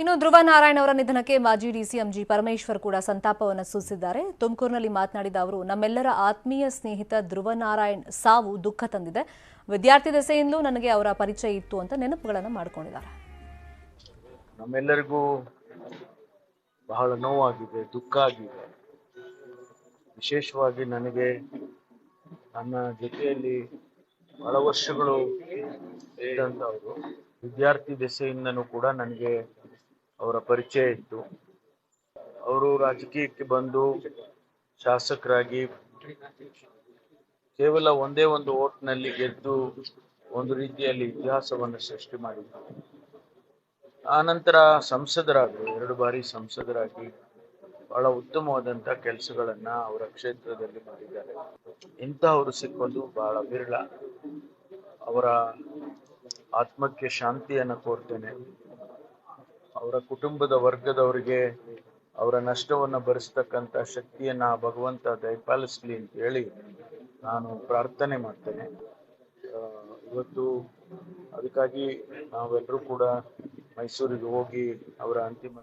ಇನ್ನು ಧ್ರುವ ನಾರಾಯಣ್ ಅವರ ನಿಧನಕ್ಕೆ ಮಾಜಿ ಡಿಸಿಎಂ ಜಿ ಪರಮೇಶ್ವರ್ ಕೂಡ ಸಂತಾಪವನ್ನು ಸೂಚಿಸಿದ್ದಾರೆ. ತುಮಕೂರಿನಲ್ಲಿ ಮಾತನಾಡಿದ ಅವರು, ನಮ್ಮೆಲ್ಲರ ಆತ್ಮೀಯ ಸ್ನೇಹಿತ ಧ್ರುವ ನಾರಾಯಣ್ ಸಾವು ದುಃಖ ತಂದಿದೆ. ವಿದ್ಯಾರ್ಥಿ ದೆಸೆಯಿಂದಲೂ ನನಗೆ ಅವರ ಪರಿಚಯ ಇತ್ತು ಅಂತ ನೆನಪುಗಳನ್ನು ಮಾಡಿಕೊಂಡಿದ್ದಾರೆ. ನಮ್ಮೆಲ್ಲರಿಗೂ ಬಹಳ ನೋವಾಗಿದೆ, ದುಃಖ ಆಗಿದೆ. ವಿಶೇಷವಾಗಿ ನನಗೆ ನನ್ನ ಜೊತೆಯಲ್ಲಿ ಬಹಳ ವರ್ಷಗಳು ಇದ್ದಂಥವರು. ವಿದ್ಯಾರ್ಥಿ ದೆಸೆಯಿಂದನೂ ಕೂಡ ನನಗೆ ಅವರ ಪರಿಚಯ ಇತ್ತು. ಅವರು ರಾಜಕೀಯಕ್ಕೆ ಬಂದು ಶಾಸಕರಾಗಿ ಕೇವಲ ಒಂದೇ ಒಂದು ಓಟ್ನಲ್ಲಿ ಗೆದ್ದು ಒಂದು ರೀತಿಯಲ್ಲಿ ಇತಿಹಾಸವನ್ನು ಸೃಷ್ಟಿ ಮಾಡಿದರು. ಆನಂತರ ಸಂಸದರಾಗಿ 2 ಬಾರಿ ಸಂಸದರಾಗಿ ಬಹಳ ಉತ್ತಮವಾದಂಥ ಕೆಲಸಗಳನ್ನ ಅವರ ಕ್ಷೇತ್ರದಲ್ಲಿ ಮಾಡಿದ್ದಾರೆ. ಇಂಥವರು ಸಿಕ್ಕೋದು ಬಹಳ ವಿರಳ. ಅವರ ಆತ್ಮಕ್ಕೆ ಶಾಂತಿಯನ್ನು ಕೋರ್ತೇನೆ. ಅವರ ಕುಟುಂಬದ ವರ್ಗದವರಿಗೆ ಅವರ ನಷ್ಟವನ್ನು ಭರಿಸ್ತಕ್ಕಂಥ ಶಕ್ತಿಯನ್ನ ಭಗವಂತ ದಯಪಾಲಿಸಲಿ ಅಂತ ಹೇಳಿ ನಾನು ಪ್ರಾರ್ಥನೆ ಮಾಡ್ತೇನೆ. ಇವತ್ತು ಅದಕ್ಕಾಗಿ ನಾವೆಲ್ಲರೂ ಕೂಡ ಮೈಸೂರಿಗೆ ಹೋಗಿ ಅವರ ಅಂತಿಮ